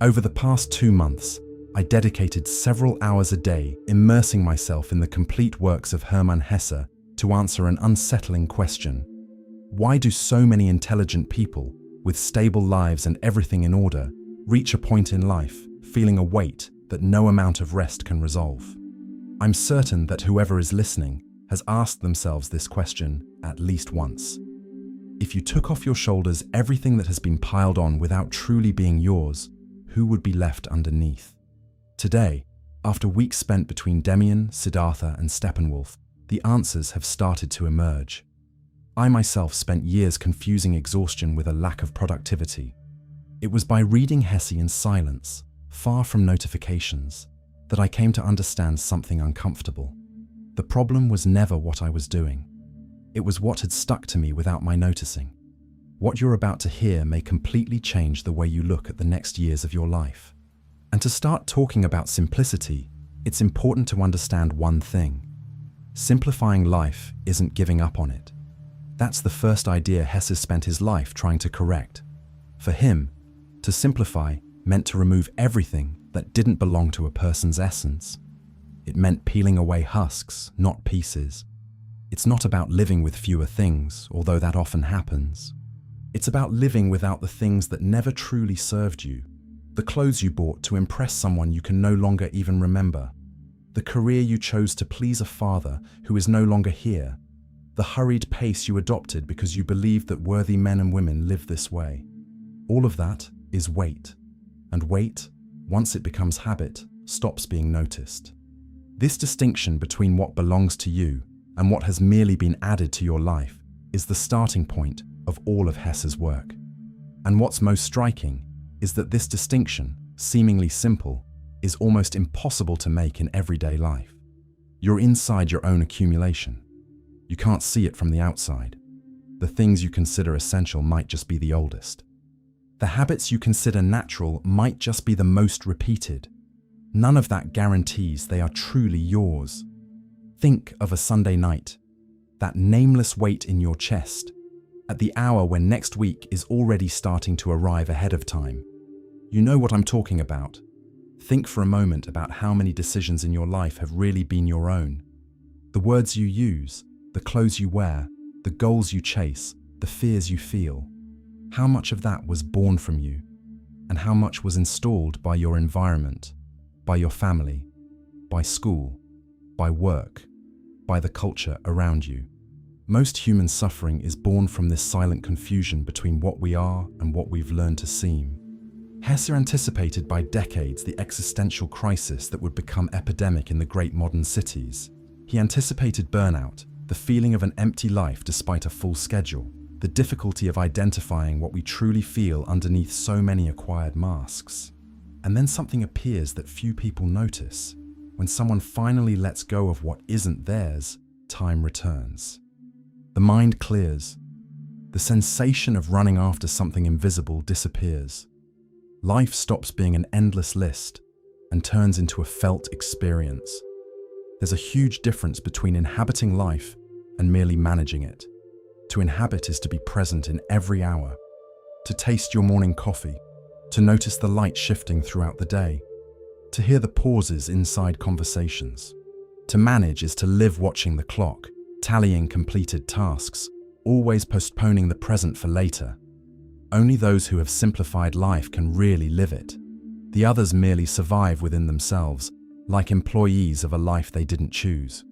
Over the past 2 months, I dedicated several hours a day immersing myself in the complete works of Hermann Hesse to answer an unsettling question. Why do so many intelligent people, with stable lives and everything in order, reach a point in life feeling a weight that no amount of rest can resolve? I'm certain that whoever is listening has asked themselves this question at least once. If you took off your shoulders everything that has been piled on without truly being yours, who would be left underneath? Today, after weeks spent between Demian, Siddhartha, and Steppenwolf, the answers have started to emerge. I myself spent years confusing exhaustion with a lack of productivity. It was by reading Hesse in silence, far from notifications, that I came to understand something uncomfortable. The problem was never what I was doing. It was what had stuck to me without my noticing. What you're about to hear may completely change the way you look at the next years of your life. And to start talking about simplicity, it's important to understand one thing. Simplifying life isn't giving up on it. That's the first idea Hesse spent his life trying to correct. For him, to simplify meant to remove everything that didn't belong to a person's essence. It meant peeling away husks, not pieces. It's not about living with fewer things, although that often happens. It's about living without the things that never truly served you. The clothes you bought to impress someone you can no longer even remember. The career you chose to please a father who is no longer here. The hurried pace you adopted because you believed that worthy men and women live this way. All of that is weight. And weight, once it becomes habit, stops being noticed. This distinction between what belongs to you and what has merely been added to your life is the starting point of all of Hesse's work. And what's most striking is that this distinction, seemingly simple, is almost impossible to make in everyday life. You're inside your own accumulation. You can't see it from the outside. The things you consider essential might just be the oldest. The habits you consider natural might just be the most repeated. None of that guarantees they are truly yours. Think of a Sunday night, that nameless weight in your chest, at the hour when next week is already starting to arrive ahead of time. You know what I'm talking about. Think for a moment about how many decisions in your life have really been your own. The words you use, the clothes you wear, the goals you chase, the fears you feel. How much of that was born from you? And how much was installed by your environment, by your family, by school, by work, by the culture around you? Most human suffering is born from this silent confusion between what we are and what we've learned to seem. Hesse anticipated by decades the existential crisis that would become epidemic in the great modern cities. He anticipated burnout, the feeling of an empty life despite a full schedule, the difficulty of identifying what we truly feel underneath so many acquired masks. And then something appears that few people notice. When someone finally lets go of what isn't theirs, time returns. The mind clears. The sensation of running after something invisible disappears. Life stops being an endless list and turns into a felt experience. There's a huge difference between inhabiting life and merely managing it. To inhabit is to be present in every hour, to taste your morning coffee, to notice the light shifting throughout the day, to hear the pauses inside conversations. To manage is to live watching the clock, tallying completed tasks, always postponing the present for later. Only those who have simplified life can really live it. The others merely survive within themselves, like employees of a life they didn't choose.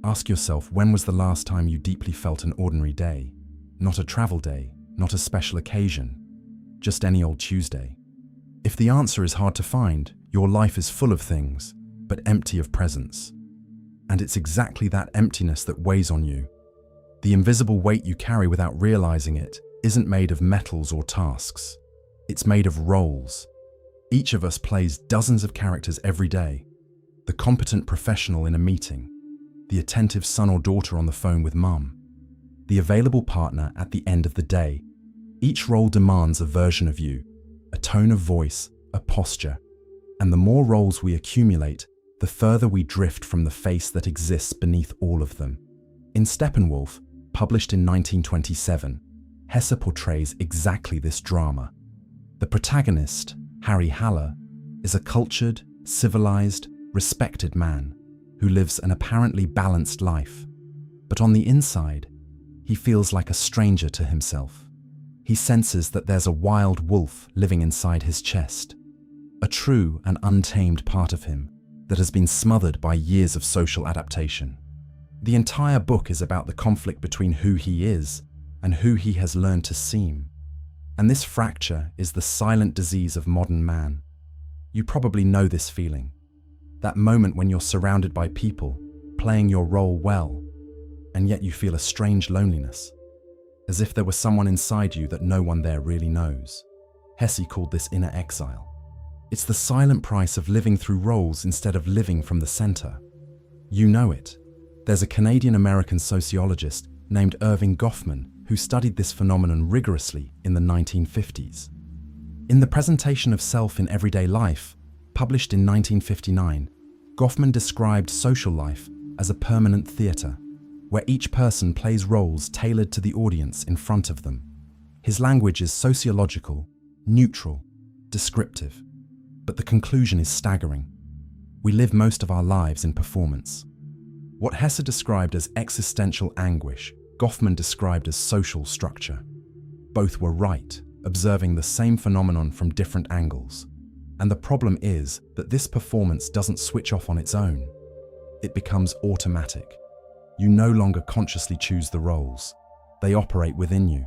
Ask yourself, when was the last time you deeply felt an ordinary day? Not a travel day, not a special occasion, just any old Tuesday. If the answer is hard to find, your life is full of things, but empty of presence. And it's exactly that emptiness that weighs on you. The invisible weight you carry without realizing it isn't made of metals or tasks. It's made of roles. Each of us plays dozens of characters every day. The competent professional in a meeting, the attentive son or daughter on the phone with mum, the available partner at the end of the day. Each role demands a version of you, a tone of voice, a posture. And the more roles we accumulate, the further we drift from the face that exists beneath all of them. In Steppenwolf, published in 1927, Hesse portrays exactly this drama. The protagonist, Harry Haller, is a cultured, civilized, respected man who lives an apparently balanced life. But on the inside, he feels like a stranger to himself. He senses that there's a wild wolf living inside his chest, a true and untamed part of him that has been smothered by years of social adaptation. The entire book is about the conflict between who he is and who he has learned to seem. And this fracture is the silent disease of modern man. You probably know this feeling. That moment when you're surrounded by people, playing your role well, and yet you feel a strange loneliness, as if there was someone inside you that no one there really knows. Hesse called this inner exile. It's the silent price of living through roles instead of living from the center. You know it. There's a Canadian-American sociologist named Erving Goffman who studied this phenomenon rigorously in the 1950s. In The Presentation of Self in Everyday Life, published in 1959, Goffman described social life as a permanent theater, where each person plays roles tailored to the audience in front of them. His language is sociological, neutral, descriptive, but the conclusion is staggering. We live most of our lives in performance. What Hesse described as existential anguish, Goffman described as social structure. Both were right, observing the same phenomenon from different angles. And the problem is that this performance doesn't switch off on its own. It becomes automatic. You no longer consciously choose the roles. They operate within you.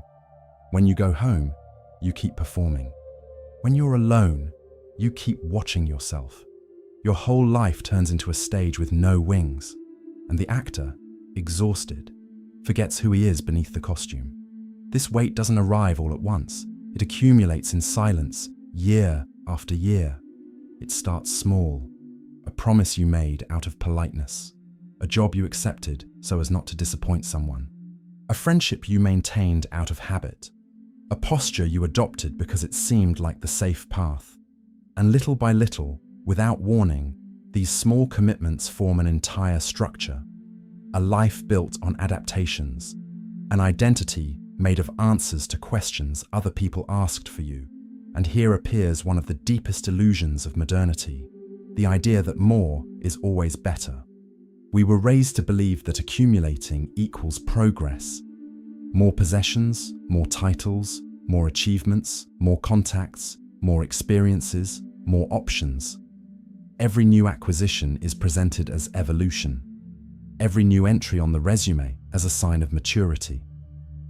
When you go home, you keep performing. When you're alone, you keep watching yourself. Your whole life turns into a stage with no wings, and the actor, exhausted, forgets who he is beneath the costume. This weight doesn't arrive all at once. It accumulates in silence, year after year. It starts small, a promise you made out of politeness, a job you accepted so as not to disappoint someone, a friendship you maintained out of habit, a posture you adopted because it seemed like the safe path. And little by little, without warning, these small commitments form an entire structure, a life built on adaptations, an identity made of answers to questions other people asked for you. And here appears one of the deepest illusions of modernity, the idea that more is always better. We were raised to believe that accumulating equals progress. More possessions, more titles, more achievements, more contacts, more experiences, more options. Every new acquisition is presented as evolution. Every new entry on the resume as a sign of maturity.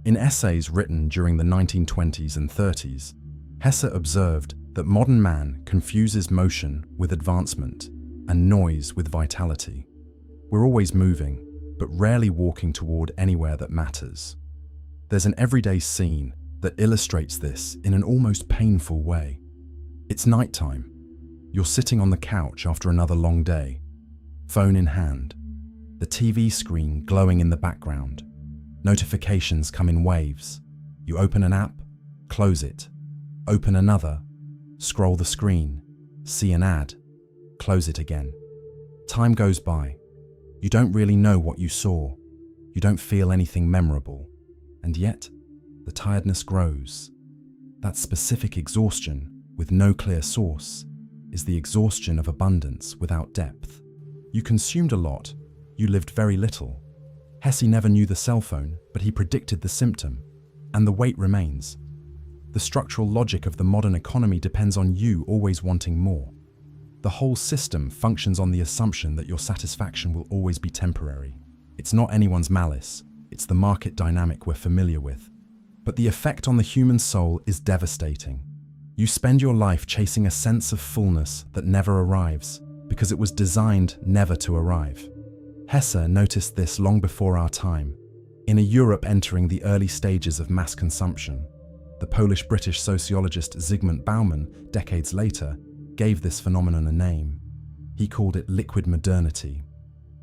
In essays written during the 1920s and 30s, Hesse observed that modern man confuses motion with advancement and noise with vitality. We're always moving, but rarely walking toward anywhere that matters. There's an everyday scene that illustrates this in an almost painful way. It's nighttime. You're sitting on the couch after another long day, phone in hand, the TV screen glowing in the background. Notifications come in waves. You open an app, close it, open another, scroll the screen, see an ad, close it again. Time goes by. You don't really know what you saw. You don't feel anything memorable. And yet, the tiredness grows. That specific exhaustion, with no clear source, is the exhaustion of abundance without depth. You consumed a lot, you lived very little. Hesse never knew the cell phone, but he predicted the symptom, and the weight remains. The structural logic of the modern economy depends on you always wanting more. The whole system functions on the assumption that your satisfaction will always be temporary. It's not anyone's malice, it's the market dynamic we're familiar with. But the effect on the human soul is devastating. You spend your life chasing a sense of fullness that never arrives, because it was designed never to arrive. Hesse noticed this long before our time. In a Europe entering the early stages of mass consumption, the Polish-British sociologist Zygmunt Bauman, decades later, gave this phenomenon a name. He called it liquid modernity.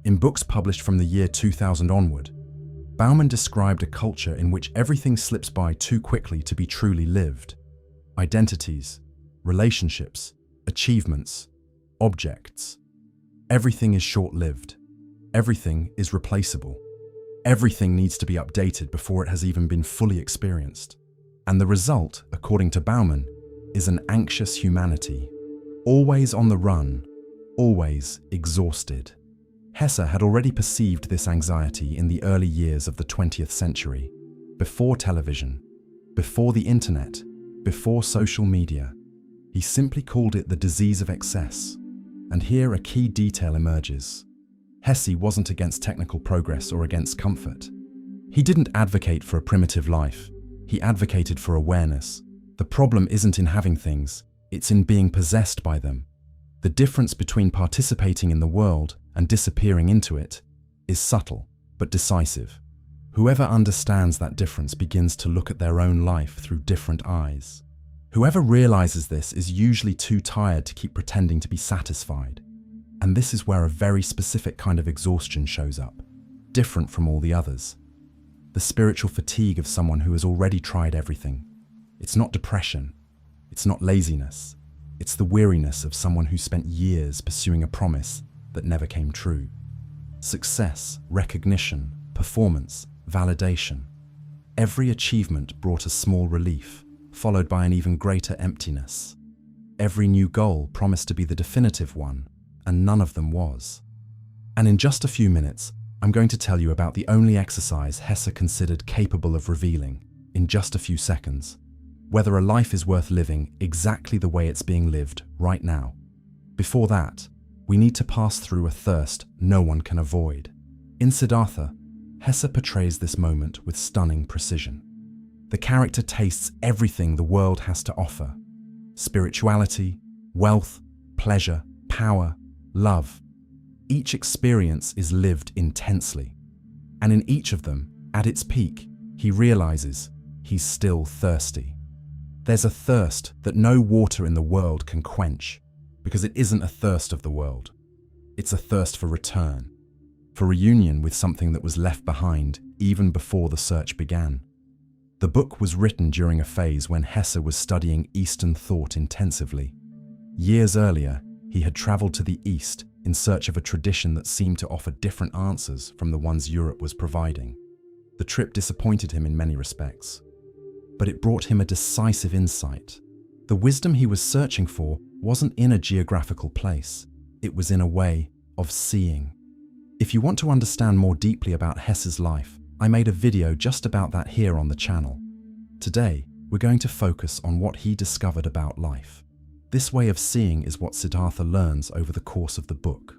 In books published from the year 2000 onward, Bauman described a culture in which everything slips by too quickly to be truly lived. Identities, relationships, achievements, objects. Everything is short-lived. Everything is replaceable. Everything needs to be updated before it has even been fully experienced. And the result, according to Bauman, is an anxious humanity, always on the run, always exhausted. Hesse had already perceived this anxiety in the early years of the 20th century, before television, before the internet, before social media. He simply called it the disease of excess. And here a key detail emerges. Hesse wasn't against technical progress or against comfort. He didn't advocate for a primitive life. He advocated for awareness. The problem isn't in having things, it's in being possessed by them. The difference between participating in the world and disappearing into it is subtle but decisive. Whoever understands that difference begins to look at their own life through different eyes. Whoever realizes this is usually too tired to keep pretending to be satisfied. And this is where a very specific kind of exhaustion shows up, different from all the others. The spiritual fatigue of someone who has already tried everything. It's not depression. It's not laziness. It's the weariness of someone who spent years pursuing a promise that never came true. Success, recognition, performance, validation. Every achievement brought a small relief, followed by an even greater emptiness. Every new goal promised to be the definitive one, and none of them was. And in just a few minutes, I'm going to tell you about the only exercise Hesse considered capable of revealing, in just a few seconds, whether a life is worth living exactly the way it's being lived right now. Before that, we need to pass through a thirst no one can avoid. In Siddhartha, Hesse portrays this moment with stunning precision. The character tastes everything the world has to offer: spirituality, wealth, pleasure, power, love. Each experience is lived intensely. And in each of them, at its peak, he realizes he's still thirsty. There's a thirst that no water in the world can quench, because it isn't a thirst of the world. It's a thirst for return, for reunion with something that was left behind even before the search began. The book was written during a phase when Hesse was studying Eastern thought intensively. Years earlier, he had traveled to the East in search of a tradition that seemed to offer different answers from the ones Europe was providing. The trip disappointed him in many respects, but it brought him a decisive insight. The wisdom he was searching for wasn't in a geographical place, it was in a way of seeing. If you want to understand more deeply about Hesse's life, I made a video just about that here on the channel. Today, we're going to focus on what he discovered about life. This way of seeing is what Siddhartha learns over the course of the book.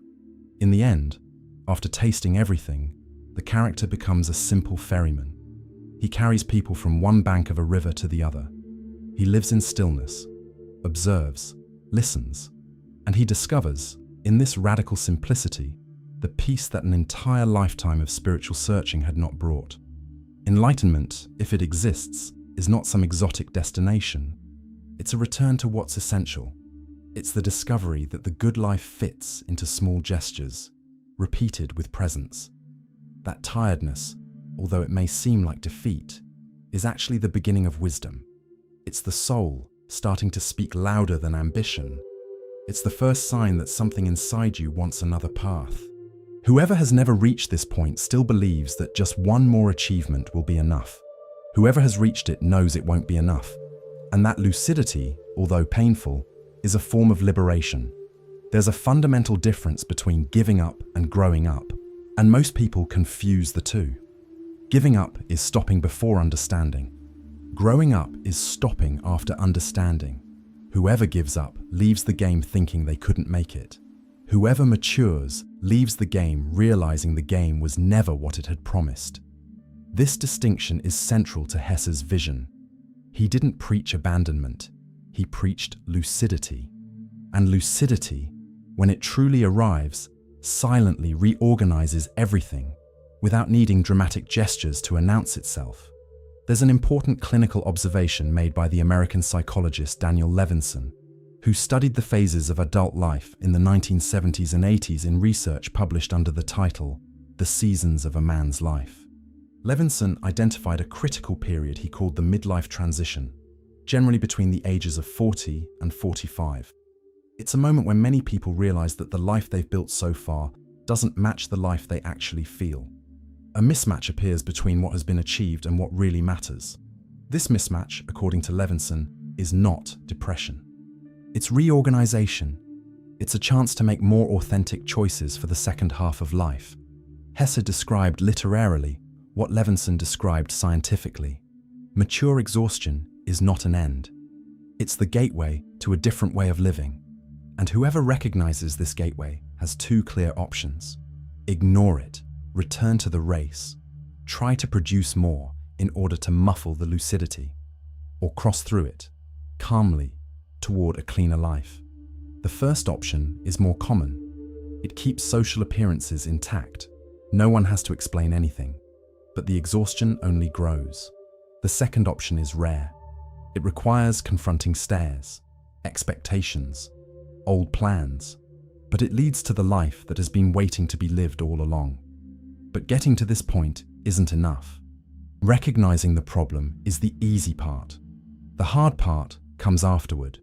In the end, after tasting everything, the character becomes a simple ferryman. He carries people from one bank of a river to the other. He lives in stillness, observes, listens, and he discovers, in this radical simplicity, the peace that an entire lifetime of spiritual searching had not brought. Enlightenment, if it exists, is not some exotic destination. It's a return to what's essential. It's the discovery that the good life fits into small gestures, repeated with presence. That tiredness, although it may seem like defeat, is actually the beginning of wisdom. It's the soul starting to speak louder than ambition. It's the first sign that something inside you wants another path. Whoever has never reached this point still believes that just one more achievement will be enough. Whoever has reached it knows it won't be enough. And that lucidity, although painful, is a form of liberation. There's a fundamental difference between giving up and growing up, and most people confuse the two. Giving up is stopping before understanding. Growing up is stopping after understanding. Whoever gives up leaves the game thinking they couldn't make it. Whoever matures leaves the game realizing the game was never what it had promised. This distinction is central to Hesse's vision. He didn't preach abandonment, he preached lucidity. And lucidity, when it truly arrives, silently reorganizes everything without needing dramatic gestures to announce itself. There's an important clinical observation made by the American psychologist Daniel Levinson, who studied the phases of adult life in the 1970s and 80s in research published under the title, The Seasons of a Man's Life. Levinson identified a critical period he called the midlife transition, generally between the ages of 40 and 45. It's a moment when many people realize that the life they've built so far doesn't match the life they actually feel. A mismatch appears between what has been achieved and what really matters. This mismatch, according to Levinson, is not depression. It's reorganization. It's a chance to make more authentic choices for the second half of life. Hesse described literarily what Levinson described scientifically. Mature exhaustion is not an end. It's the gateway to a different way of living. And whoever recognizes this gateway has two clear options. Ignore it, return to the race, try to produce more in order to muffle the lucidity, or cross through it, calmly, toward a cleaner life. The first option is more common. It keeps social appearances intact. No one has to explain anything, but the exhaustion only grows. The second option is rare. It requires confronting stares, expectations, old plans, but it leads to the life that has been waiting to be lived all along. But getting to this point isn't enough. Recognizing the problem is the easy part. The hard part comes afterward,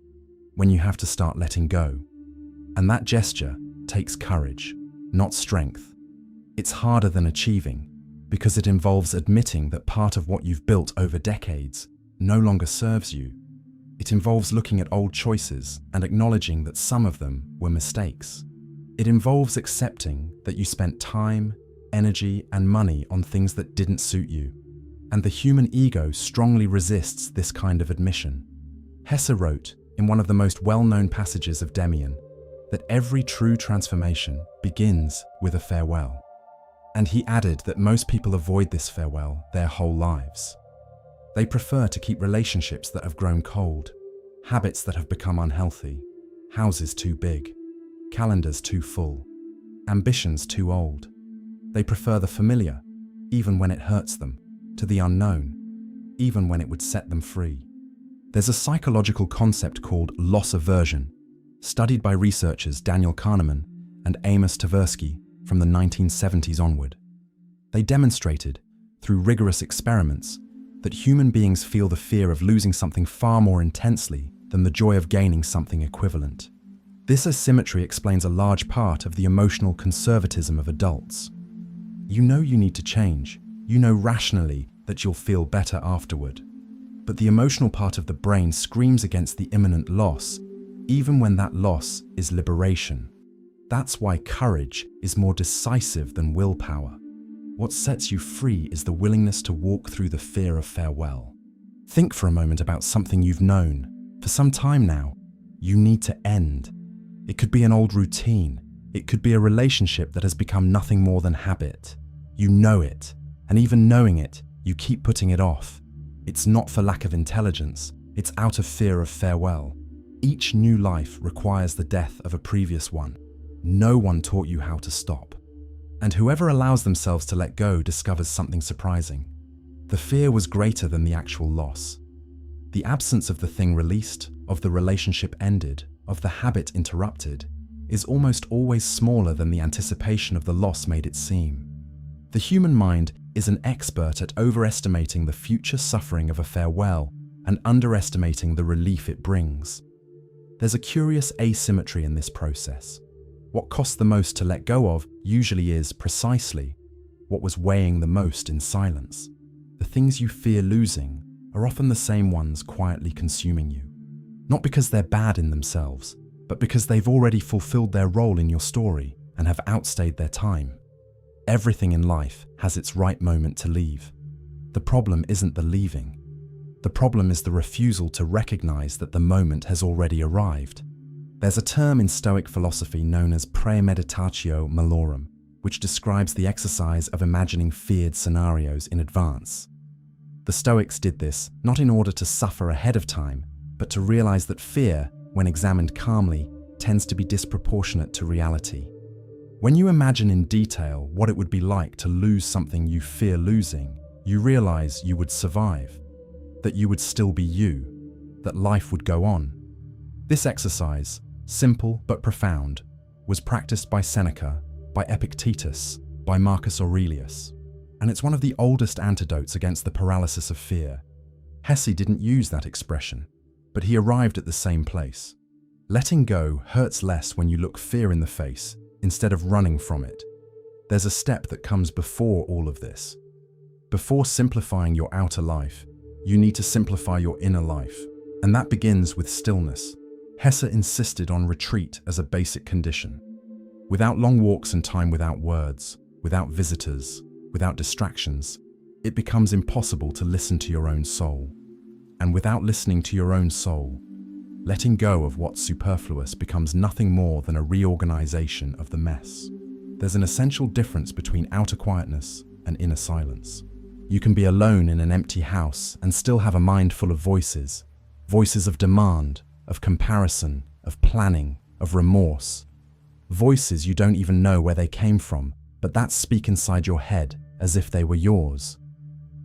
when you have to start letting go. And that gesture takes courage, not strength. It's harder than achieving, because it involves admitting that part of what you've built over decades no longer serves you. It involves looking at old choices and acknowledging that some of them were mistakes. It involves accepting that you spent time, energy, and money on things that didn't suit you. And the human ego strongly resists this kind of admission. Hesse wrote, in one of the most well-known passages of Demian, that every true transformation begins with a farewell. And he added that most people avoid this farewell their whole lives. They prefer to keep relationships that have grown cold, habits that have become unhealthy, houses too big, calendars too full, ambitions too old. They prefer the familiar, even when it hurts them, to the unknown, even when it would set them free. There's a psychological concept called loss aversion, studied by researchers Daniel Kahneman and Amos Tversky from the 1970s onward. They demonstrated, through rigorous experiments, that human beings feel the fear of losing something far more intensely than the joy of gaining something equivalent. This asymmetry explains a large part of the emotional conservatism of adults. You know you need to change. You know rationally that you'll feel better afterward. But the emotional part of the brain screams against the imminent loss, even when that loss is liberation. That's why courage is more decisive than willpower. What sets you free is the willingness to walk through the fear of farewell. Think for a moment about something you've known for some time now. You need to end. It could be an old routine. It could be a relationship that has become nothing more than habit. You know it, and even knowing it, you keep putting it off. It's not for lack of intelligence, it's out of fear of farewell. Each new life requires the death of a previous one. No one taught you how to stop. And whoever allows themselves to let go discovers something surprising. The fear was greater than the actual loss. The absence of the thing released, of the relationship ended, of the habit interrupted, is almost always smaller than the anticipation of the loss made it seem. The human mind is an expert at overestimating the future suffering of a farewell and underestimating the relief it brings. There's a curious asymmetry in this process. What costs the most to let go of usually is precisely what was weighing the most in silence. The things you fear losing are often the same ones quietly consuming you. Not because they're bad in themselves, but because they've already fulfilled their role in your story and have outstayed their time. Everything in life has its right moment to leave. The problem isn't the leaving. The problem is the refusal to recognize that the moment has already arrived. There's a term in Stoic philosophy known as premeditatio malorum, which describes the exercise of imagining feared scenarios in advance. The Stoics did this not in order to suffer ahead of time, but to realize that fear, when examined calmly, tends to be disproportionate to reality. When you imagine in detail what it would be like to lose something you fear losing, you realize you would survive, that you would still be you, that life would go on. This exercise, simple but profound, was practiced by Seneca, by Epictetus, by Marcus Aurelius, and it's one of the oldest antidotes against the paralysis of fear. Hesse didn't use that expression, but he arrived at the same place. Letting go hurts less when you look fear in the face instead of running from it. There's a step that comes before all of this. Before simplifying your outer life, you need to simplify your inner life. And that begins with stillness. Hesse insisted on retreat as a basic condition. Without long walks and time without words, without visitors, without distractions, it becomes impossible to listen to your own soul. And without listening to your own soul, letting go of what's superfluous becomes nothing more than a reorganization of the mess. There's an essential difference between outer quietness and inner silence. You can be alone in an empty house and still have a mind full of voices. Voices of demand, of comparison, of planning, of remorse. Voices you don't even know where they came from, but that speak inside your head as if they were yours.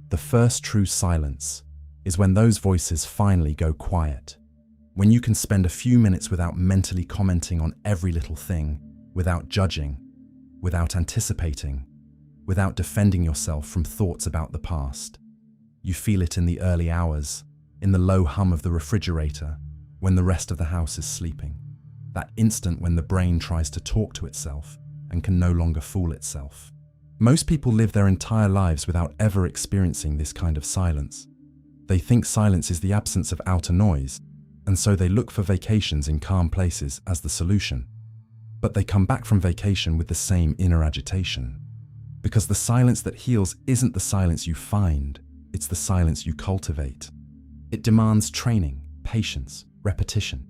The first true silence is when those voices finally go quiet. When you can spend a few minutes without mentally commenting on every little thing, without judging, without anticipating, without defending yourself from thoughts about the past. You feel it in the early hours, in the low hum of the refrigerator, when the rest of the house is sleeping. That instant when the brain tries to talk to itself and can no longer fool itself. Most people live their entire lives without ever experiencing this kind of silence. They think silence is the absence of outer noise, and so they look for vacations in calm places as the solution. But they come back from vacation with the same inner agitation. Because the silence that heals isn't the silence you find, it's the silence you cultivate. It demands training, patience, repetition.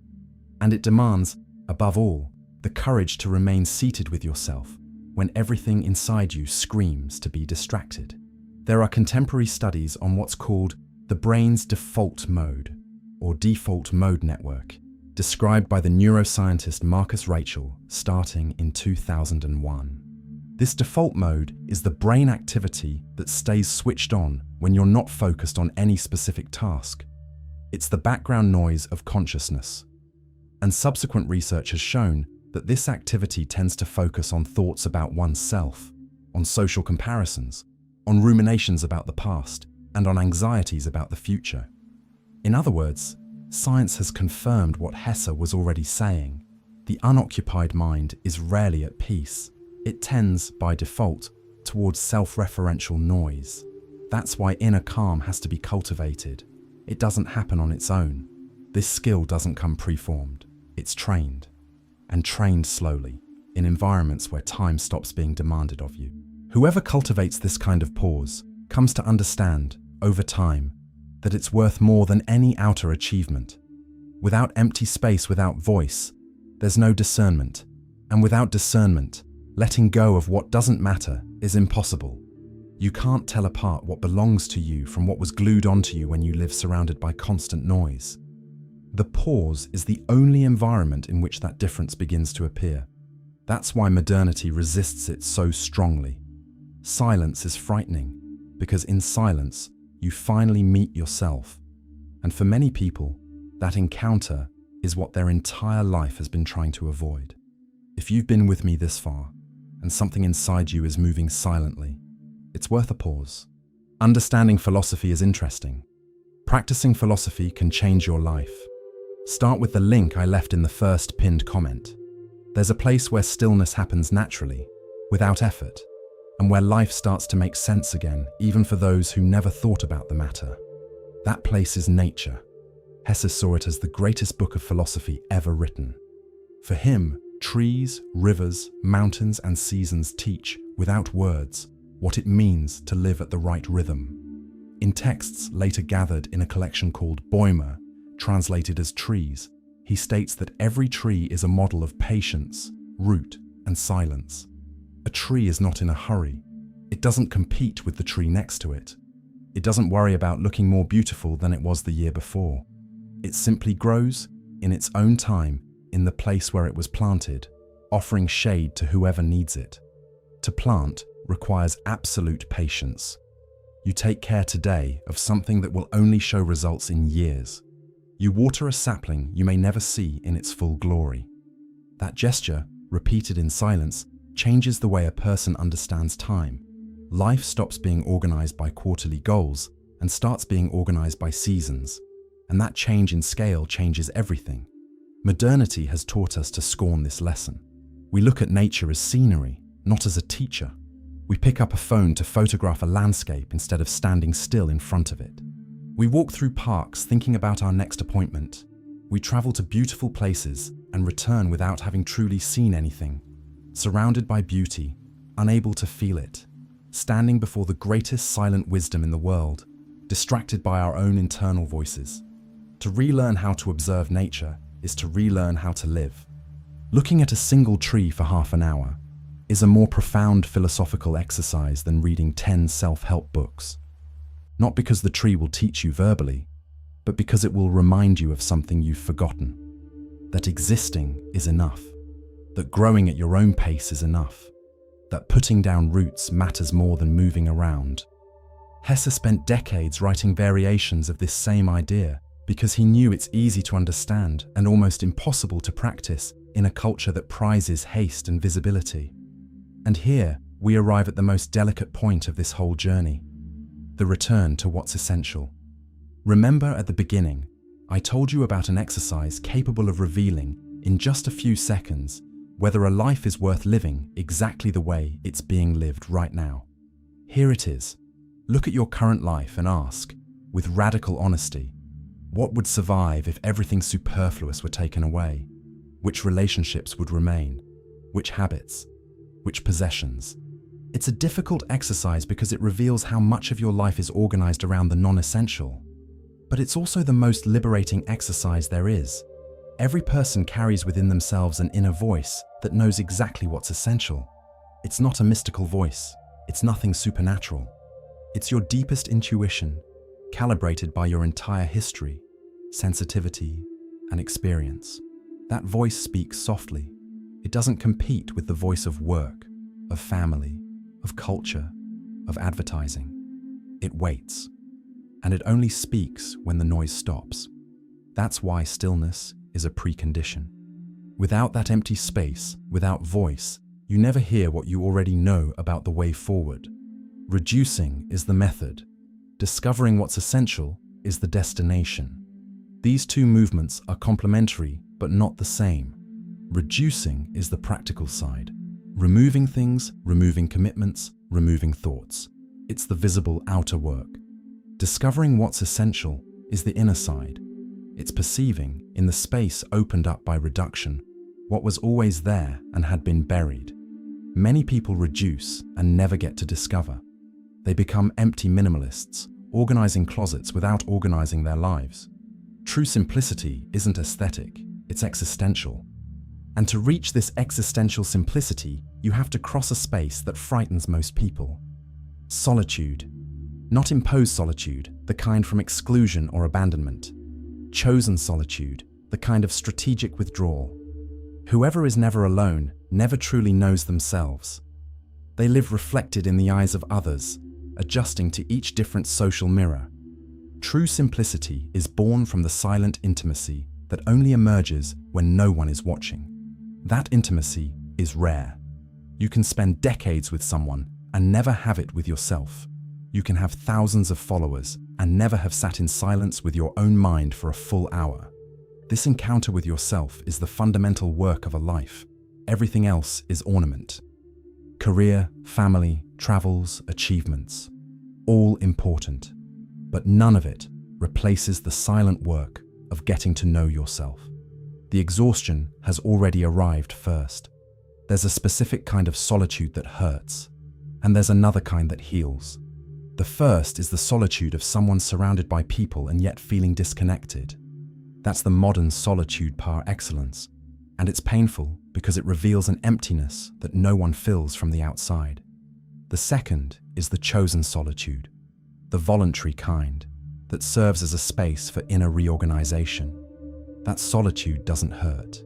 And it demands, above all, the courage to remain seated with yourself when everything inside you screams to be distracted. There are contemporary studies on what's called the brain's default mode, or default mode network, described by the neuroscientist Marcus Rachel starting in 2001. This default mode is the brain activity that stays switched on when you're not focused on any specific task. It's the background noise of consciousness. And subsequent research has shown that this activity tends to focus on thoughts about oneself, on social comparisons, on ruminations about the past, and on anxieties about the future. In other words, science has confirmed what Hesse was already saying. The unoccupied mind is rarely at peace. It tends, by default, towards self-referential noise. That's why inner calm has to be cultivated. It doesn't happen on its own. This skill doesn't come preformed. It's trained. And trained slowly, in environments where time stops being demanded of you. Whoever cultivates this kind of pause comes to understand, over time, that it's worth more than any outer achievement. Without empty space, without voice, there's no discernment. And without discernment, letting go of what doesn't matter is impossible. You can't tell apart what belongs to you from what was glued onto you when you live surrounded by constant noise. The pause is the only environment in which that difference begins to appear. That's why modernity resists it so strongly. Silence is frightening, because in silence, you finally meet yourself. And for many people, that encounter is what their entire life has been trying to avoid. If you've been with me this far, and something inside you is moving silently, it's worth a pause. Understanding philosophy is interesting. Practicing philosophy can change your life. Start with the link I left in the first pinned comment. There's a place where stillness happens naturally, without effort, and where life starts to make sense again, even for those who never thought about the matter. That place is nature. Hesse saw it as the greatest book of philosophy ever written. For him, trees, rivers, mountains, and seasons teach, without words, what it means to live at the right rhythm. In texts later gathered in a collection called Bäume, translated as trees, he states that every tree is a model of patience, root, and silence. A tree is not in a hurry. It doesn't compete with the tree next to it. It doesn't worry about looking more beautiful than it was the year before. It simply grows, in its own time, in the place where it was planted, offering shade to whoever needs it. To plant requires absolute patience. You take care today of something that will only show results in years. You water a sapling you may never see in its full glory. That gesture, repeated in silence, changes the way a person understands time. Life stops being organized by quarterly goals and starts being organized by seasons. And that change in scale changes everything. Modernity has taught us to scorn this lesson. We look at nature as scenery, not as a teacher. We pick up a phone to photograph a landscape instead of standing still in front of it. We walk through parks thinking about our next appointment. We travel to beautiful places and return without having truly seen anything, surrounded by beauty, unable to feel it, standing before the greatest silent wisdom in the world, distracted by our own internal voices. To relearn how to observe nature is to relearn how to live. Looking at a single tree for half an hour is a more profound philosophical exercise than reading 10 self-help books. Not because the tree will teach you verbally, but because it will remind you of something you've forgotten. That existing is enough. That growing at your own pace is enough. That putting down roots matters more than moving around. Hesse spent decades writing variations of this same idea because he knew it's easy to understand and almost impossible to practice in a culture that prizes haste and visibility. And here we arrive at the most delicate point of this whole journey. The return to what's essential. Remember at the beginning, I told you about an exercise capable of revealing, in just a few seconds, whether a life is worth living exactly the way it's being lived right now. Here it is. Look at your current life and ask, with radical honesty, what would survive if everything superfluous were taken away? Which relationships would remain? Which habits? Which possessions? It's a difficult exercise because it reveals how much of your life is organized around the non-essential. But it's also the most liberating exercise there is. Every person carries within themselves an inner voice that knows exactly what's essential. It's not a mystical voice. It's nothing supernatural. It's your deepest intuition, calibrated by your entire history, sensitivity, and experience. That voice speaks softly. It doesn't compete with the voice of work, of family, of culture, of advertising. It waits. And it only speaks when the noise stops. That's why stillness is a precondition. Without that empty space, without voice, you never hear what you already know about the way forward. Reducing is the method. Discovering what's essential is the destination. These two movements are complementary but not the same. Reducing is the practical side. Removing things, removing commitments, removing thoughts. It's the visible outer work. Discovering what's essential is the inner side. It's perceiving, in the space opened up by reduction, what was always there and had been buried. Many people reduce and never get to discover. They become empty minimalists, organizing closets without organizing their lives. True simplicity isn't aesthetic, it's existential. And to reach this existential simplicity, you have to cross a space that frightens most people. Solitude. Not imposed solitude, the kind from exclusion or abandonment. Chosen solitude, the kind of strategic withdrawal. Whoever is never alone never truly knows themselves. They live reflected in the eyes of others, adjusting to each different social mirror. True simplicity is born from the silent intimacy that only emerges when no one is watching. That intimacy is rare. You can spend decades with someone and never have it with yourself. You can have thousands of followers and never have sat in silence with your own mind for a full hour. This encounter with yourself is the fundamental work of a life. Everything else is ornament. Career, family, travels, achievements. All important. But none of it replaces the silent work of getting to know yourself. The exhaustion has already arrived first. There's a specific kind of solitude that hurts, and there's another kind that heals. The first is the solitude of someone surrounded by people and yet feeling disconnected. That's the modern solitude par excellence, and it's painful because it reveals an emptiness that no one fills from the outside. The second is the chosen solitude, the voluntary kind, that serves as a space for inner reorganization. That solitude doesn't hurt,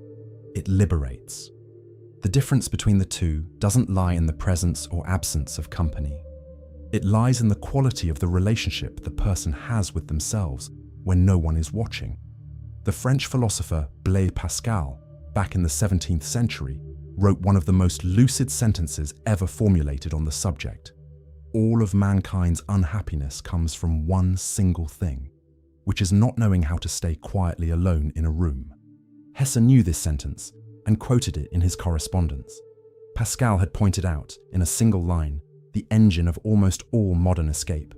it liberates. The difference between the two doesn't lie in the presence or absence of company. It lies in the quality of the relationship the person has with themselves when no one is watching. The French philosopher Blaise Pascal, back in the 17th century, wrote one of the most lucid sentences ever formulated on the subject. All of mankind's unhappiness comes from one single thing, which is not knowing how to stay quietly alone in a room. Hesse knew this sentence and quoted it in his correspondence. Pascal had pointed out, in a single line, the engine of almost all modern escape.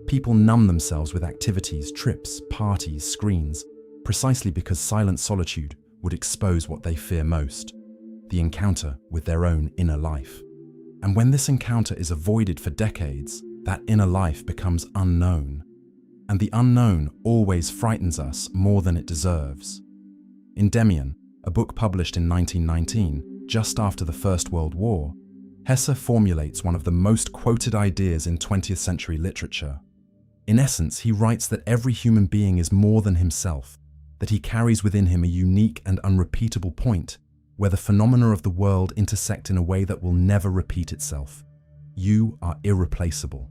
People numb themselves with activities, trips, parties, screens, precisely because silent solitude would expose what they fear most, the encounter with their own inner life. And when this encounter is avoided for decades, that inner life becomes unknown. And the unknown always frightens us more than it deserves. In Demian, a book published in 1919, just after the First World War, Hesse formulates one of the most quoted ideas in 20th century literature. In essence, he writes that every human being is more than himself, that he carries within him a unique and unrepeatable point where the phenomena of the world intersect in a way that will never repeat itself. You are irreplaceable.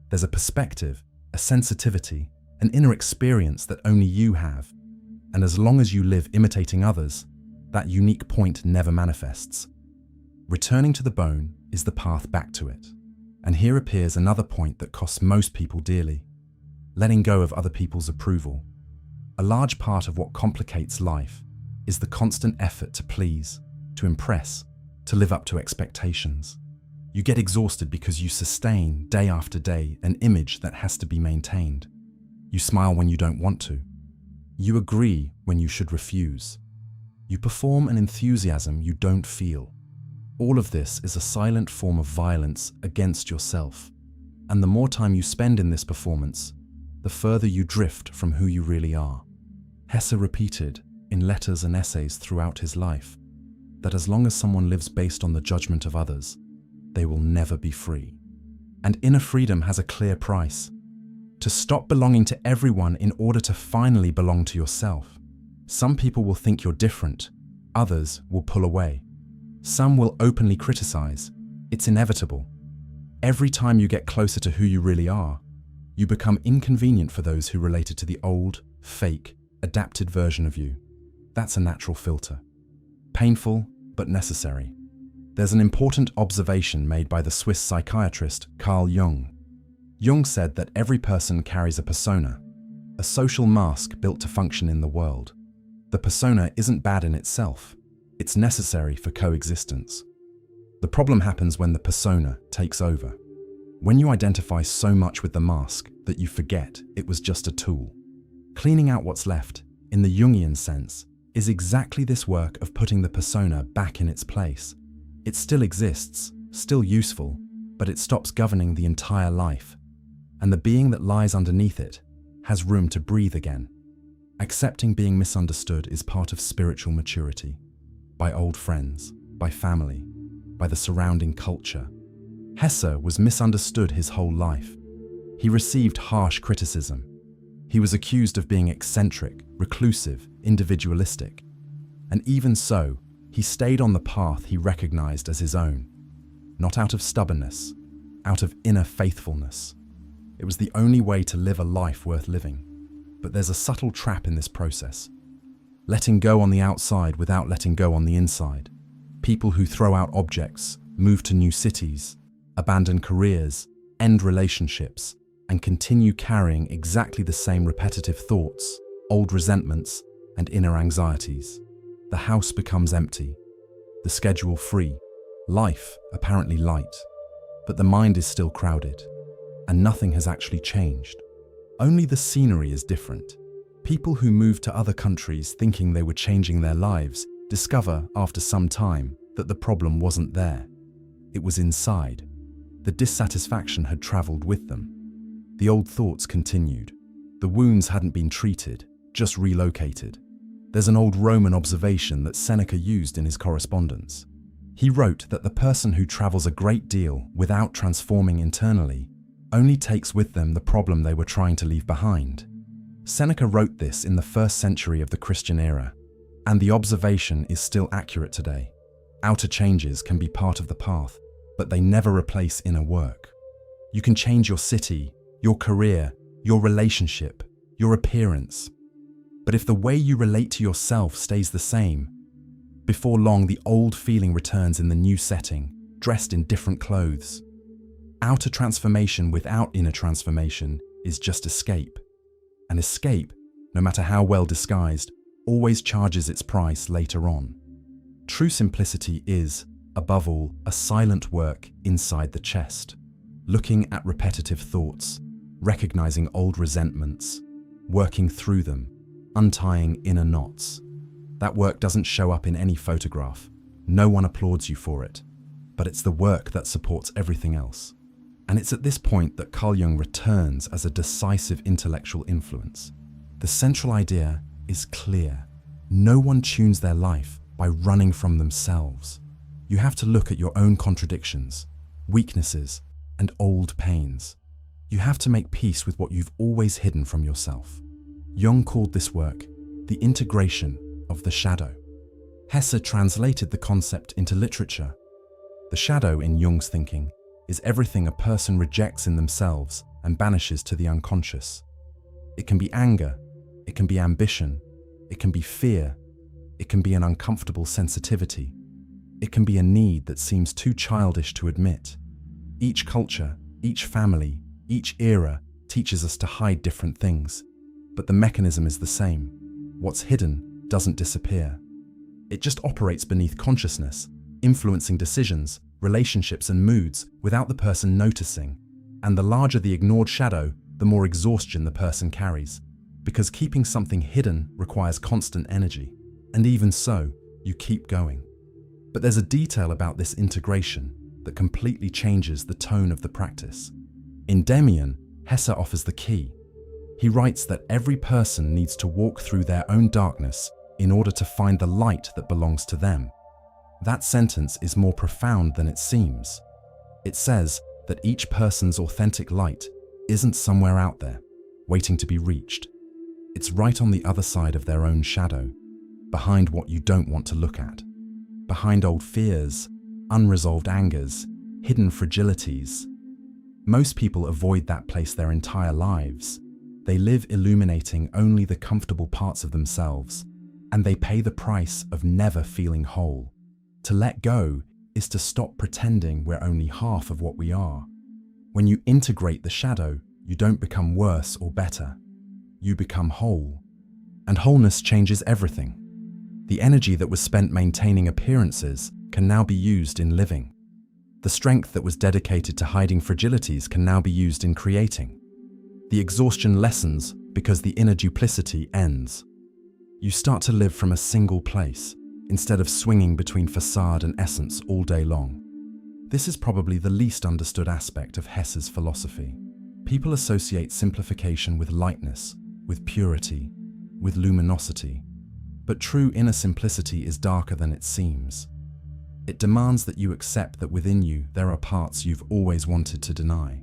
There's a perspective, a sensitivity, an inner experience that only you have, and as long as you live imitating others, that unique point never manifests. Returning to the bone is the path back to it. And here appears another point that costs most people dearly: letting go of other people's approval. A large part of what complicates life is the constant effort to please, to impress, to live up to expectations. You get exhausted because you sustain, day after day, an image that has to be maintained. You smile when you don't want to. You agree when you should refuse. You perform an enthusiasm you don't feel. All of this is a silent form of violence against yourself. And the more time you spend in this performance, the further you drift from who you really are. Hesse repeated, in letters and essays throughout his life, that as long as someone lives based on the judgment of others, they will never be free. And inner freedom has a clear price: to stop belonging to everyone in order to finally belong to yourself. Some people will think you're different, others will pull away. Some will openly criticize. It's inevitable. Every time you get closer to who you really are, you become inconvenient for those who related to the old, fake, adapted version of you. That's a natural filter. Painful, but necessary. There's an important observation made by the Swiss psychiatrist Carl Jung. Jung said that every person carries a persona, a social mask built to function in the world. The persona isn't bad in itself. It's necessary for coexistence. The problem happens when the persona takes over. When you identify so much with the mask that you forget it was just a tool. Cleaning out what's left, in the Jungian sense, is exactly this work of putting the persona back in its place. It still exists, still useful, but it stops governing the entire life. And the being that lies underneath it has room to breathe again. Accepting being misunderstood is part of spiritual maturity. By old friends, by family, by the surrounding culture. Hesse was misunderstood his whole life. He received harsh criticism. He was accused of being eccentric, reclusive, individualistic. And even so, he stayed on the path he recognized as his own. Not out of stubbornness, out of inner faithfulness. It was the only way to live a life worth living. But there's a subtle trap in this process. Letting go on the outside without letting go on the inside. People who throw out objects, move to new cities, abandon careers, end relationships, and continue carrying exactly the same repetitive thoughts, old resentments, and inner anxieties. The house becomes empty, the schedule free, life apparently light, but the mind is still crowded, and nothing has actually changed. Only the scenery is different. People who move to other countries thinking they were changing their lives discover after some time that the problem wasn't there. It was inside. The dissatisfaction had traveled with them. The old thoughts continued. The wounds hadn't been treated, just relocated. There's an old Roman observation that Seneca used in his correspondence. He wrote that the person who travels a great deal without transforming internally only takes with them the problem they were trying to leave behind. Seneca wrote this in the 1st century of the Christian era, and the observation is still accurate today. Outer changes can be part of the path, but they never replace inner work. You can change your city, your career, your relationship, your appearance. But if the way you relate to yourself stays the same, before long the old feeling returns in the new setting, dressed in different clothes. Outer transformation without inner transformation is just escape. And escape, no matter how well disguised, always charges its price later on. True simplicity is, above all, a silent work inside the chest, looking at repetitive thoughts, recognizing old resentments, working through them, untying inner knots. That work doesn't show up in any photograph. No one applauds you for it, but it's the work that supports everything else. And it's at this point that Carl Jung returns as a decisive intellectual influence. The central idea is clear. No one tunes their life by running from themselves. You have to look at your own contradictions, weaknesses, and old pains. You have to make peace with what you've always hidden from yourself. Jung called this work the integration of the shadow. Hesse translated the concept into literature. The shadow, in Jung's thinking, is everything a person rejects in themselves and banishes to the unconscious. It can be anger, it can be ambition, it can be fear, it can be an uncomfortable sensitivity, it can be a need that seems too childish to admit. Each culture, each family, each era teaches us to hide different things, but the mechanism is the same. What's hidden doesn't disappear. It just operates beneath consciousness, influencing decisions, relationships, and moods without the person noticing. And the larger the ignored shadow, the more exhaustion the person carries, because keeping something hidden requires constant energy. And even so, you keep going. But there's a detail about this integration that completely changes the tone of the practice. In Demian, Hesse offers the key. He writes that every person needs to walk through their own darkness in order to find the light that belongs to them. That sentence is more profound than it seems. It says that each person's authentic light isn't somewhere out there, waiting to be reached. It's right on the other side of their own shadow, behind what you don't want to look at, behind old fears, unresolved angers, hidden fragilities. Most people avoid that place their entire lives. They live illuminating only the comfortable parts of themselves, and they pay the price of never feeling whole. To let go is to stop pretending we're only half of what we are. When you integrate the shadow, you don't become worse or better. You become whole. And wholeness changes everything. The energy that was spent maintaining appearances can now be used in living. The strength that was dedicated to hiding fragilities can now be used in creating. The exhaustion lessens because the inner duplicity ends. You start to live from a single place, instead of swinging between facade and essence all day long. This is probably the least understood aspect of Hesse's philosophy. People associate simplification with lightness, with purity, with luminosity. But true inner simplicity is darker than it seems. It demands that you accept that within you there are parts you've always wanted to deny.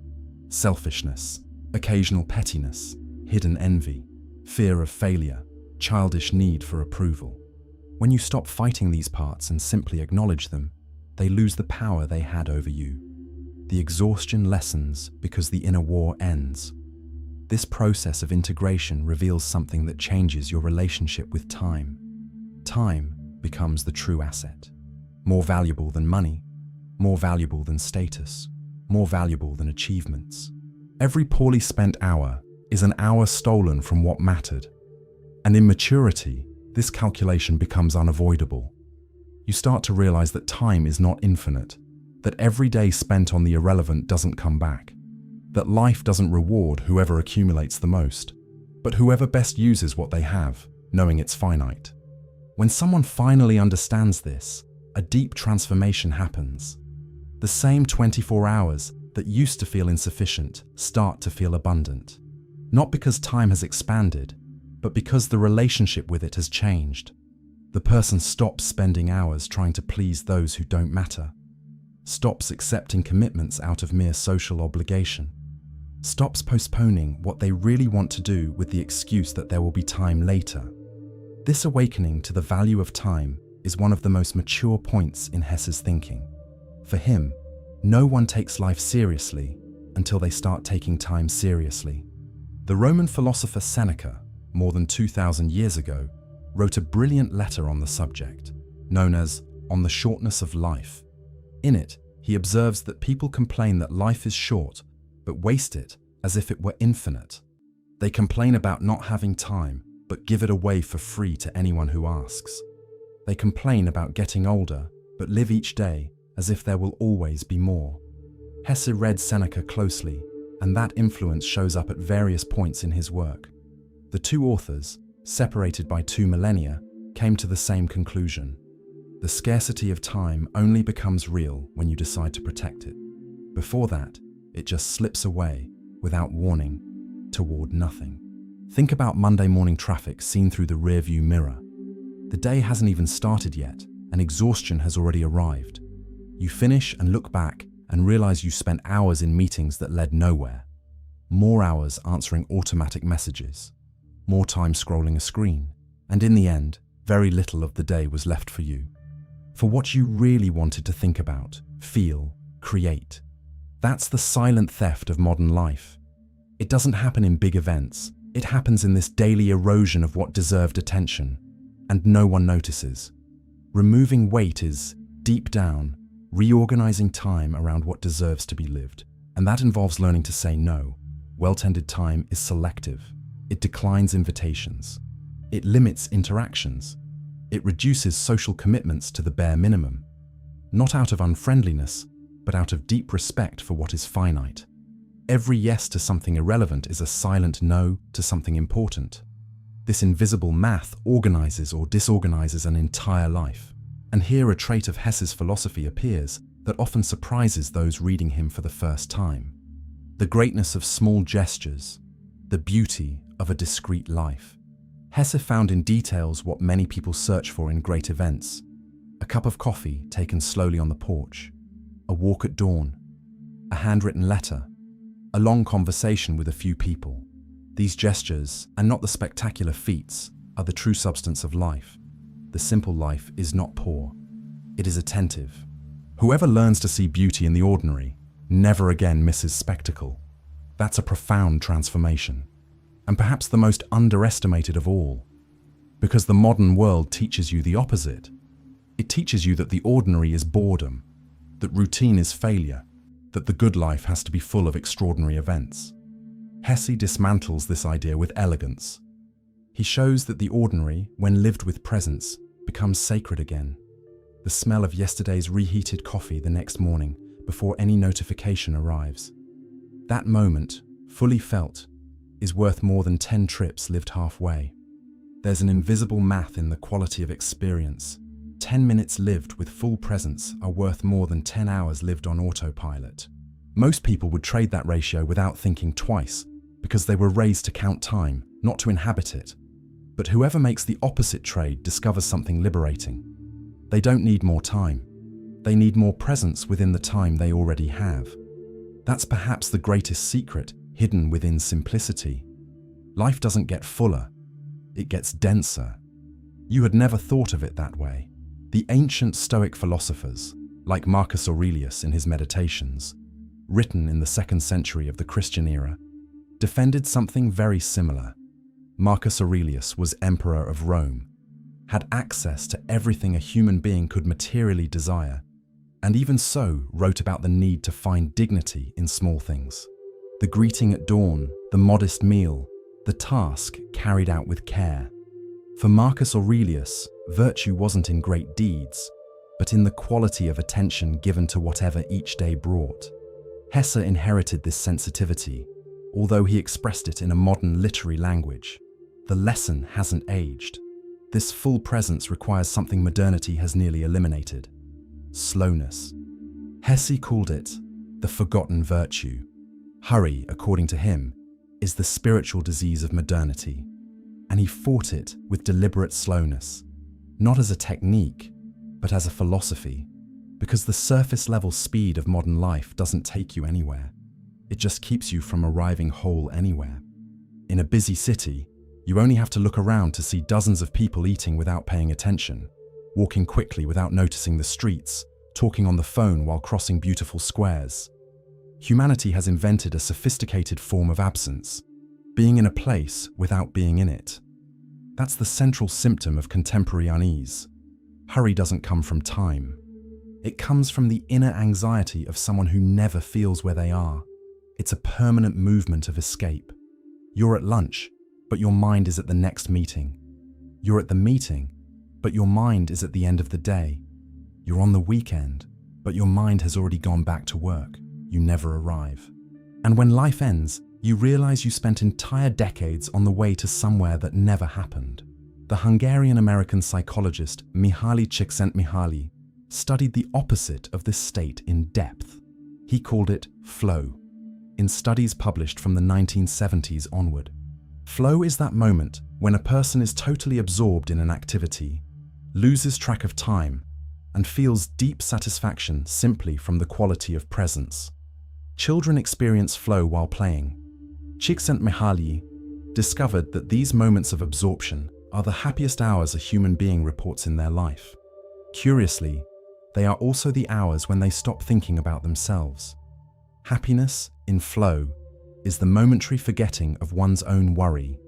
Selfishness, occasional pettiness, hidden envy, fear of failure, childish need for approval. When you stop fighting these parts and simply acknowledge them, they lose the power they had over you. The exhaustion lessens because the inner war ends. This process of integration reveals something that changes your relationship with time. Time becomes the true asset. More valuable than money, more valuable than status, more valuable than achievements. Every poorly spent hour is an hour stolen from what mattered. And in maturity, this calculation becomes unavoidable. You start to realize that time is not infinite, that every day spent on the irrelevant doesn't come back, that life doesn't reward whoever accumulates the most, but whoever best uses what they have, knowing it's finite. When someone finally understands this, a deep transformation happens. The same 24 hours that used to feel insufficient start to feel abundant. Not because time has expanded, but because the relationship with it has changed. The person stops spending hours trying to please those who don't matter, stops accepting commitments out of mere social obligation, stops postponing what they really want to do with the excuse that there will be time later. This awakening to the value of time is one of the most mature points in Hesse's thinking. For him, no one takes life seriously until they start taking time seriously. The Roman philosopher Seneca, more than 2,000 years ago, wrote a brilliant letter on the subject, known as On the Shortness of Life. In it, he observes that people complain that life is short, but waste it as if it were infinite. They complain about not having time, but give it away for free to anyone who asks. They complain about getting older, but live each day as if there will always be more. Hesse read Seneca closely and that influence shows up at various points in his work. The two authors, separated by 2 millennia, came to the same conclusion. The scarcity of time only becomes real when you decide to protect it. Before that, it just slips away, without warning, toward nothing. Think about Monday morning traffic seen through the rearview mirror. The day hasn't even started yet, and exhaustion has already arrived. You finish and look back and realize you spent hours in meetings that led nowhere. More hours answering automatic messages. More time scrolling a screen. And in the end, very little of the day was left for you. For what you really wanted to think about, feel, create. That's the silent theft of modern life. It doesn't happen in big events. It happens in this daily erosion of what deserved attention, and no one notices. Removing weight is, deep down, reorganizing time around what deserves to be lived. And that involves learning to say no. Well-tended time is selective. It declines invitations. It limits interactions. It reduces social commitments to the bare minimum. Not out of unfriendliness, but out of deep respect for what is finite. Every yes to something irrelevant is a silent no to something important. This invisible math organizes or disorganizes an entire life. And here a trait of Hesse's philosophy appears that often surprises those reading him for the first time. The greatness of small gestures, the beauty of a discrete life. Hesse found in details what many people search for in great events. A cup of coffee taken slowly on the porch, a walk at dawn, a handwritten letter, a long conversation with a few people. These gestures, and not the spectacular feats, are the true substance of life. The simple life is not poor. It is attentive. Whoever learns to see beauty in the ordinary never again misses spectacle. That's a profound transformation. And perhaps the most underestimated of all. Because the modern world teaches you the opposite. It teaches you that the ordinary is boredom, that routine is failure, that the good life has to be full of extraordinary events. Hesse dismantles this idea with elegance. He shows that the ordinary, when lived with presence, becomes sacred again. The smell of yesterday's reheated coffee the next morning before any notification arrives. That moment, fully felt, is worth more than 10 trips lived halfway. There's an invisible math in the quality of experience. 10 minutes lived with full presence are worth more than 10 hours lived on autopilot. Most people would trade that ratio without thinking twice, because they were raised to count time, not to inhabit it. But whoever makes the opposite trade discovers something liberating. They don't need more time. They need more presence within the time they already have. That's perhaps the greatest secret hidden within simplicity. Life doesn't get fuller, it gets denser. You had never thought of it that way. The ancient Stoic philosophers, like Marcus Aurelius in his Meditations, written in the 2nd century of the Christian era, defended something very similar. Marcus Aurelius was emperor of Rome, had access to everything a human being could materially desire, and even so wrote about the need to find dignity in small things. The greeting at dawn, the modest meal, the task carried out with care. For Marcus Aurelius, virtue wasn't in great deeds, but in the quality of attention given to whatever each day brought. Hesse inherited this sensitivity, although he expressed it in a modern literary language. The lesson hasn't aged. This full presence requires something modernity has nearly eliminated: slowness. Hesse called it the forgotten virtue. Hurry, according to him, is the spiritual disease of modernity, and he fought it with deliberate slowness, not as a technique, but as a philosophy, because the surface-level speed of modern life doesn't take you anywhere. It just keeps you from arriving whole anywhere. In a busy city, you only have to look around to see dozens of people eating without paying attention, walking quickly without noticing the streets, talking on the phone while crossing beautiful squares. Humanity has invented a sophisticated form of absence, being in a place without being in it. That's the central symptom of contemporary unease. Hurry doesn't come from time. It comes from the inner anxiety of someone who never feels where they are. It's a permanent movement of escape. You're at lunch, but your mind is at the next meeting. You're at the meeting, but your mind is at the end of the day. You're on the weekend, but your mind has already gone back to work. You never arrive. And when life ends, you realize you spent entire decades on the way to somewhere that never happened. The Hungarian-American psychologist Mihaly Csikszentmihalyi studied the opposite of this state in depth. He called it flow, in studies published from the 1970s onward. Flow is that moment when a person is totally absorbed in an activity, loses track of time, and feels deep satisfaction simply from the quality of presence. Children experience flow while playing. Csikszentmihalyi discovered that these moments of absorption are the happiest hours a human being reports in their life. Curiously, they are also the hours when they stop thinking about themselves. Happiness, in flow, is the momentary forgetting of one's own worry,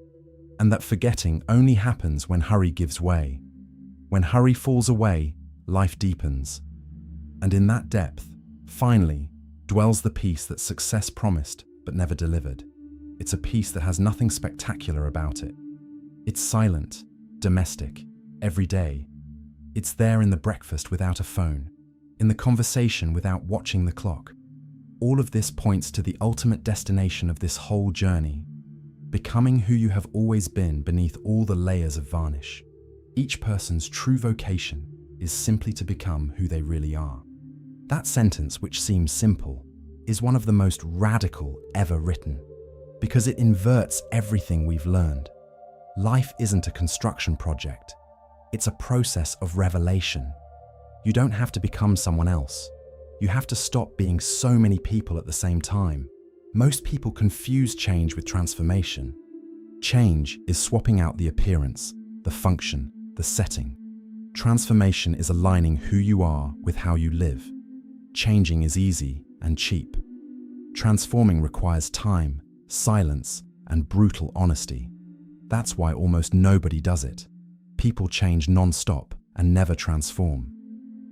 and that forgetting only happens when hurry gives way. When hurry falls away, life deepens. And in that depth, finally, dwells the peace that success promised but never delivered. It's a peace that has nothing spectacular about it. It's silent, domestic, everyday. It's there in the breakfast without a phone, in the conversation without watching the clock. All of this points to the ultimate destination of this whole journey, becoming who you have always been beneath all the layers of varnish. Each person's true vocation is simply to become who they really are. That sentence, which seems simple, is one of the most radical ever written, because it inverts everything we've learned. Life isn't a construction project. It's a process of revelation. You don't have to become someone else. You have to stop being so many people at the same time. Most people confuse change with transformation. Change is swapping out the appearance, the function, the setting. Transformation is aligning who you are with how you live. Changing is easy and cheap. Transforming requires time, silence, and brutal honesty. That's why almost nobody does it. People change non-stop and never transform.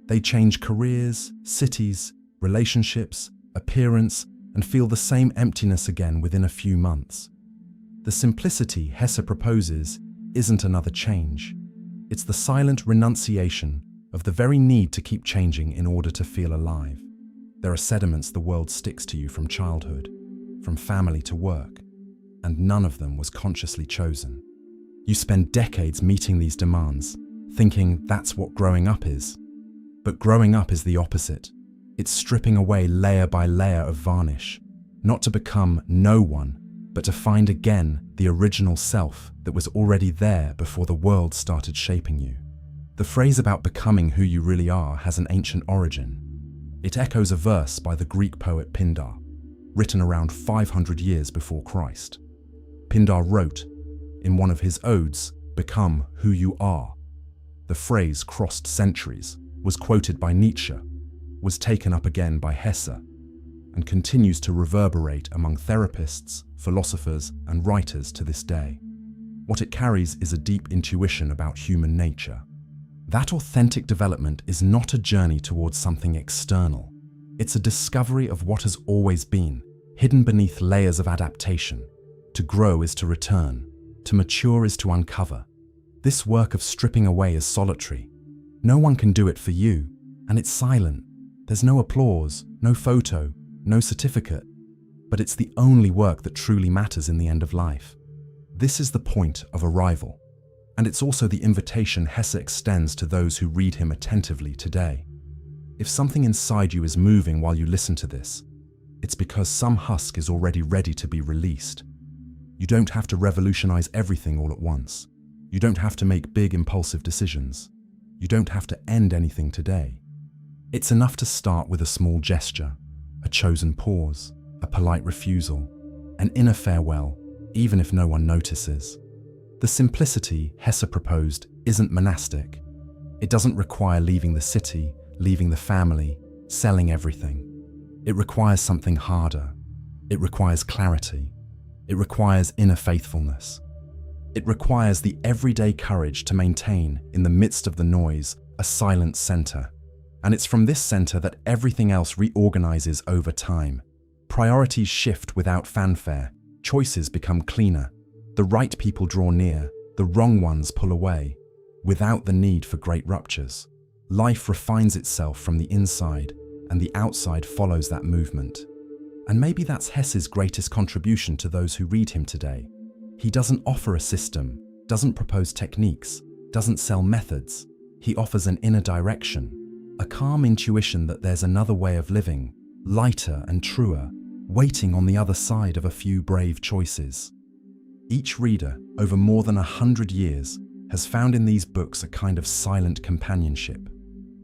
They change careers, cities, relationships, appearance, and feel the same emptiness again within a few months. The simplicity Hesse proposes isn't another change. It's the silent renunciation of the very need to keep changing in order to feel alive. There are sediments the world sticks to you from childhood, from family to work, and none of them was consciously chosen. You spend decades meeting these demands, thinking that's what growing up is. But growing up is the opposite. It's stripping away layer by layer of varnish, not to become no one, but to find again the original self that was already there before the world started shaping you. The phrase about becoming who you really are has an ancient origin. It echoes a verse by the Greek poet Pindar, written around 500 years before Christ. Pindar wrote, in one of his odes, "Become who you are." The phrase crossed centuries, was quoted by Nietzsche, was taken up again by Hesse, and continues to reverberate among therapists, philosophers, and writers to this day. What it carries is a deep intuition about human nature. That authentic development is not a journey towards something external. It's a discovery of what has always been, hidden beneath layers of adaptation. To grow is to return. To mature is to uncover. This work of stripping away is solitary. No one can do it for you, and it's silent. There's no applause, no photo, no certificate, but it's the only work that truly matters in the end of life. This is the point of arrival, and it's also the invitation Hesse extends to those who read him attentively today. If something inside you is moving while you listen to this, it's because some husk is already ready to be released. You don't have to revolutionize everything all at once. You don't have to make big impulsive decisions. You don't have to end anything today. It's enough to start with a small gesture, a chosen pause, a polite refusal, an inner farewell, even if no one notices. The simplicity Hesse proposed isn't monastic. It doesn't require leaving the city, leaving the family, selling everything. It requires something harder. It requires clarity. It requires inner faithfulness. It requires the everyday courage to maintain, in the midst of the noise, a silent center. And it's from this center that everything else reorganizes over time. Priorities shift without fanfare. Choices become cleaner. The right people draw near. The wrong ones pull away, without the need for great ruptures. Life refines itself from the inside, and the outside follows that movement. And maybe that's Hesse's greatest contribution to those who read him today. He doesn't offer a system, doesn't propose techniques, doesn't sell methods. He offers an inner direction, a calm intuition that there's another way of living, lighter and truer, waiting on the other side of a few brave choices. Each reader, over more than 100 years, has found in these books a kind of silent companionship.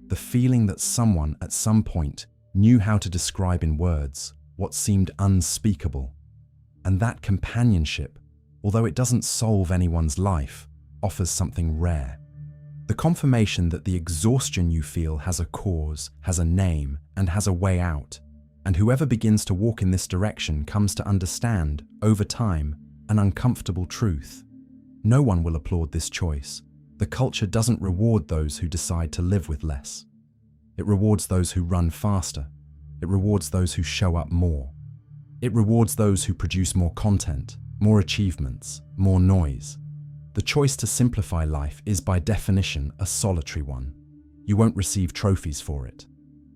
The feeling that someone at some point knew how to describe in words what seemed unspeakable. And that companionship, although it doesn't solve anyone's life, offers something rare. The confirmation that the exhaustion you feel has a cause, has a name, and has a way out. And whoever begins to walk in this direction comes to understand, over time, an uncomfortable truth. No one will applaud this choice. The culture doesn't reward those who decide to live with less. It rewards those who run faster. It rewards those who show up more. It rewards those who produce more content, more achievements, more noise. The choice to simplify life is by definition a solitary one. You won't receive trophies for it,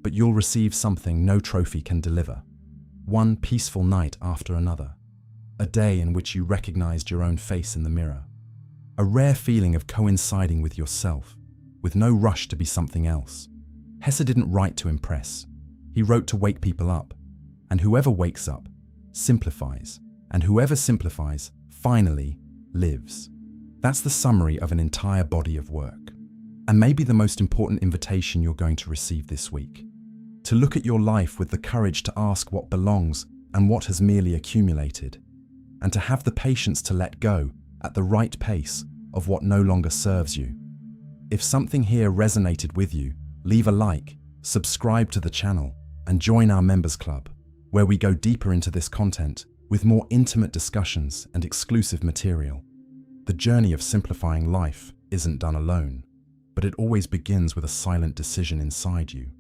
but you'll receive something no trophy can deliver. One peaceful night after another. A day in which you recognized your own face in the mirror. A rare feeling of coinciding with yourself, with no rush to be something else. Hesse didn't write to impress. He wrote to wake people up. And whoever wakes up, simplifies. And whoever simplifies, finally, lives. That's the summary of an entire body of work. And maybe the most important invitation you're going to receive this week. To look at your life with the courage to ask what belongs and what has merely accumulated. And to have the patience to let go, at the right pace, of what no longer serves you. If something here resonated with you, leave a like, subscribe to the channel, and join our members club, where we go deeper into this content with more intimate discussions and exclusive material. The journey of simplifying life isn't done alone, but it always begins with a silent decision inside you.